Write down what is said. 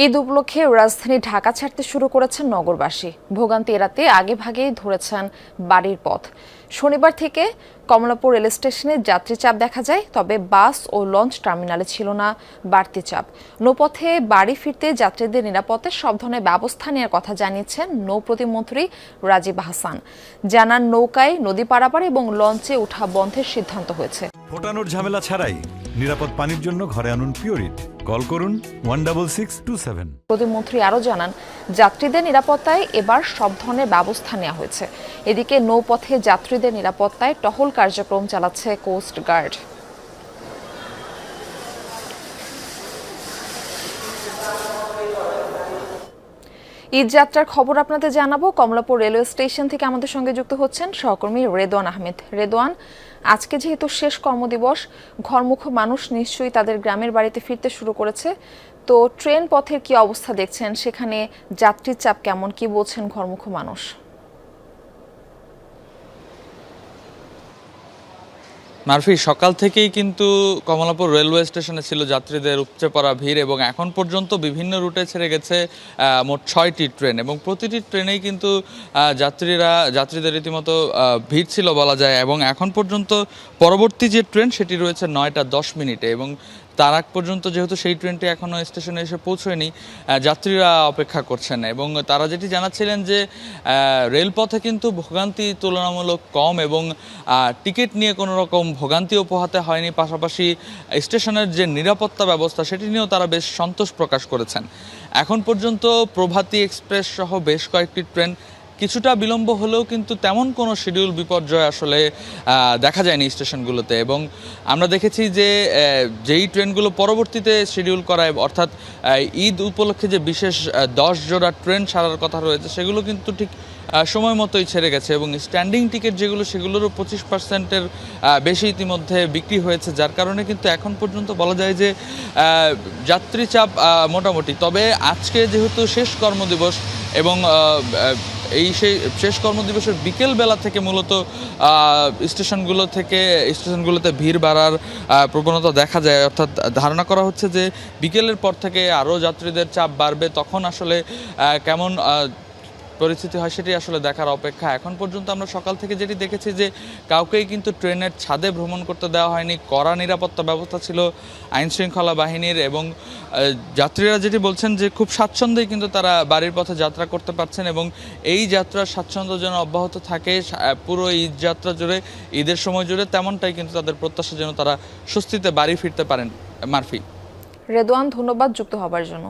ঈদ উপলক্ষে রাজধানী ঢাকা ছাড়তে শুরু করেছেন নগরবাসী। ভোগান্তি এড়াতে আগেভাগেই ধরেছেন বাড়ির পথ। শনিবার থেকে কমলাপুর রেল স্টেশনে যাত্রী চাপ দেখা যায়, তবে বাস ও লঞ্চ টার্মিনালে ছিল না বাড়তি চাপ। নৌপথে বাড়ি ফিরতে যাত্রীদের নিরাপত্তায় সব ধরনের ব্যবস্থা নেওয়ার কথা জানিয়েছেন নৌ প্রতিমন্ত্রী রাজীব হাসান। জানান, নৌকায় নদী পারাপার এবং লঞ্চে ওঠা বন্ধের সিদ্ধান্ত হয়েছে। ফোটানোর ঝামেলা ছাড়াই নিরাপদ পানির জন্য ঘরে আনুন পিওরিট। কল করুন 16627। প্রতিমন্ত্রী আরও জানান, যাত্রীদের নিরাপত্তায় এবার সব ধরনের ব্যবস্থা নেওয়া হয়েছে। এদিকে নৌপথে যাত্রীদের নিরাপত্তায় টহল কার্যক্রম চালাচ্ছে কোস্ট গার্ড। ঈদ যাত্রার খবর আপনাদের জানাবো। কমলাপুর রেলওয়ে স্টেশন থেকে আমাদের সঙ্গে যুক্ত হচ্ছেন সহকর্মী রেদওয়ান আহমেদ। রেদওয়ান, আজকে যেহেতু শেষ কর্মদিবস, ঘরমুখ মানুষ নিশ্চয়ই তাদের গ্রামের বাড়িতে ফিরতে শুরু করেছে। তো ট্রেন পথের কি অবস্থা দেখছেন? সেখানে যাত্রীর চাপ কেমন, কি বলছেন ঘরমুখ মানুষ? মারফি, সকাল থেকেই কিন্তু কমলাপুর রেলওয়ে স্টেশনে ছিল যাত্রীদের উপচে পড়া ভিড় এবং এখন পর্যন্ত বিভিন্ন রুটে ছেড়ে গেছে মোট 6টি ট্রেন এবং প্রতিটি ট্রেনেই কিন্তু যাত্রীদের রীতিমতো ভিড় ছিল বলা যায়। এবং এখন পর্যন্ত পরবর্তী যে ট্রেন সেটি রয়েছে 9টা 10 মিনিটে এবং তার আগ পর্যন্ত যেহেতু সেই ট্রেনটি এখনও স্টেশনে এসে পৌঁছয়নি, যাত্রীরা অপেক্ষা করছেন এবং তারা যেটি জানাচ্ছিলেন যে রেলপথে কিন্তু ভোগান্তি তুলনামূলক কম এবং টিকিট নিয়ে কোনো রকম ভোগান্তিও পোহাতে হয়নি। পাশাপাশি স্টেশনের যে নিরাপত্তা ব্যবস্থা সেটি নিয়েও তারা বেশ সন্তোষ প্রকাশ করেছেন। এখন পর্যন্ত প্রভাতী এক্সপ্রেস সহ বেশ কয়েকটি ট্রেন কিছুটা বিলম্ব হলেও কিন্তু তেমন কোনো শিডিউল বিপর্যয় আসলে দেখা যায়নি স্টেশনগুলোতে। এবং আমরা দেখেছি যে যেই ট্রেনগুলো পরবর্তীতে শিডিউল করায়, অর্থাৎ ঈদ উপলক্ষে যে বিশেষ 10 জোড়া ট্রেন ছাড়ার কথা রয়েছে, সেগুলো কিন্তু ঠিক সময় মতোই ছেড়ে গেছে এবং স্ট্যান্ডিং টিকিট যেগুলো, সেগুলোরও 25%-এর বেশি ইতিমধ্যে বিক্রি হয়েছে, যার কারণে কিন্তু এখন পর্যন্ত বলা যায় যে যাত্রী চাপ মোটামুটি। তবে আজকে যেহেতু শেষ কর্মদিবস এবং এই শেষ কর্মদিবসের বিকেল বেলা থেকে মূলত স্টেশনগুলোতে ভিড় বাড়ার প্রবণতা দেখা যায়। অর্থাৎ ধারণা করা হচ্ছে যে বিকেলের পর থেকে আরও যাত্রীদের চাপ বাড়বে। তখন আসলে কেমন পরিস্থিতি হয় সেটি আসলে দেখার অপেক্ষা। এখন পর্যন্ত আমরা সকাল থেকে যেটি দেখেছি যে কাউকেই কিন্তু ট্রেনের ছাদে ভ্রমণ করতে দেওয়া হয়নি। কড়া নিরাপত্তা ব্যবস্থা ছিল আইনশৃঙ্খলা বাহিনীর এবং যাত্রীরা যেটি বলছেন যে খুব স্বাচ্ছন্দ্যেই কিন্তু তারা বাড়ির পথে যাত্রা করতে পারছেন এবং এই যাত্রার স্বাচ্ছন্দ্য যেন অব্যাহত থাকে পুরো ঈদ যাত্রা জুড়ে, ঈদের সময় জুড়ে, তেমনটাই কিন্তু তাদের প্রত্যাশা, যেন তারা স্বস্তিতে বাড়ি ফিরতে পারেন। মারফি। রেদওয়ান, ধন্যবাদ যুক্ত হবার জন্য।